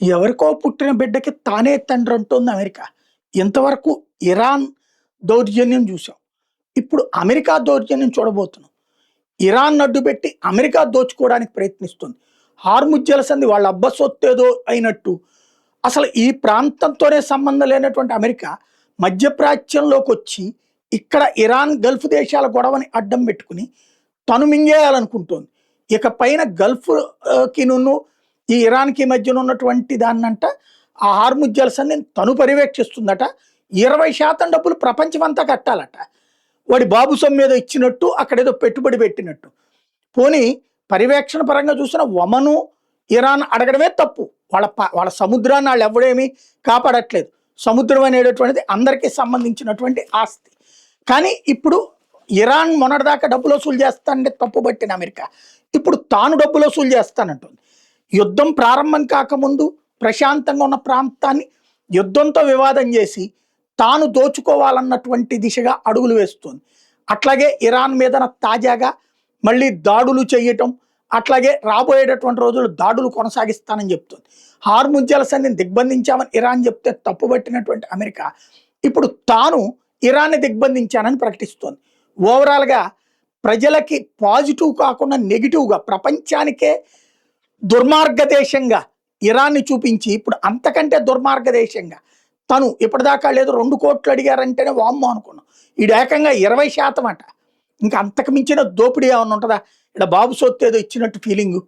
ఎవరికో పుట్టిన బిడ్డకి తానే తండ్రి అంటోంది అమెరికా. ఇంతవరకు ఇరాన్ దౌర్జన్యం చూసాం. ఇప్పుడు అమెరికా దౌర్జన్యం చూడబోతున్నాం. ఇరాన్ అడ్డుపెట్టి అమెరికా దోచుకోవడానికి ప్రయత్నిస్తుంది. హార్ముజ్ జలసంధి వాళ్ళ అబ్బ సొత్తేదో అయినట్టు అసలు ఈ ప్రాంతంతోనే సంబంధం లేనటువంటి అమెరికా మధ్యప్రాచ్యంలోకి వచ్చి ఇక్కడ ఇరాన్ గల్ఫ్ దేశాల గొడవని అడ్డం పెట్టుకుని తను మింగేయాలనుకుంటోంది. ఇక పైన గల్ఫ్ కిను ఈ ఇరాన్కి మధ్యన ఉన్నటువంటి దాన్నంట ఆ హార్ముజ్ జలసంధిని తను పర్యవేక్షిస్తుందట. 20% డబ్బులు ప్రపంచమంతా కట్టాలట. వాడి బాబు సొమ్ము ఏదో ఇచ్చినట్టు అక్కడేదో పెట్టుబడి పెట్టినట్టు. పోనీ పర్యవేక్షణ పరంగా చూసిన ఒమను ఇరాన్ అడగడమే తప్పు. వాళ్ళ సముద్రాన్ని వాళ్ళు ఎవడేమీ కాపాడట్లేదు. సముద్రం అనేటటువంటిది అందరికీ సంబంధించినటువంటి ఆస్తి. కానీ ఇప్పుడు ఇరాన్ మొన్నటిదాకా డబ్బులు వసూలు చేస్తానంటే తప్పు పట్టిన అమెరికా ఇప్పుడు తాను డబ్బులు వసూలు చేస్తానంటుంది. యుద్ధం ప్రారంభం కాకముందు ప్రశాంతంగా ఉన్న ప్రాంతాన్ని యుద్ధంతో వివాదం చేసి తాను దోచుకోవాలన్నటువంటి దిశగా అడుగులు వేస్తుంది. అట్లాగే ఇరాన్ మీద తాజాగా మళ్ళీ దాడులు చేయటం, అట్లాగే రాబోయేటటువంటి రోజులు దాడులు కొనసాగిస్తానని చెప్తుంది. హార్ముజ్ జలసంధిని దిగ్బంధించామని ఇరాన్ చెప్తే తప్పుపట్టినటువంటి అమెరికా ఇప్పుడు తాను ఇరాన్ని దిగ్బంధించానని ప్రకటిస్తోంది. ఓవరాల్గా ప్రజలకి పాజిటివ్ కాకుండా నెగిటివ్గా ప్రపంచానికే దుర్మార్గ దేశంగా ఇరాన్ని చూపించి ఇప్పుడు అంతకంటే దుర్మార్గ దేశంగా తను ఇప్పటిదాకా లేదు 2 కోట్లు అడిగారంటేనే వామ్మో అనుకున్నాం. ఈడు ఏకంగా 20% అట. ఇంకా అంతకు మించిన దోపిడీ ఏమన్నా ఉంటుందా? ఇక్కడ బాబు సొత్తు ఏదో ఇచ్చినట్టు ఫీలింగు.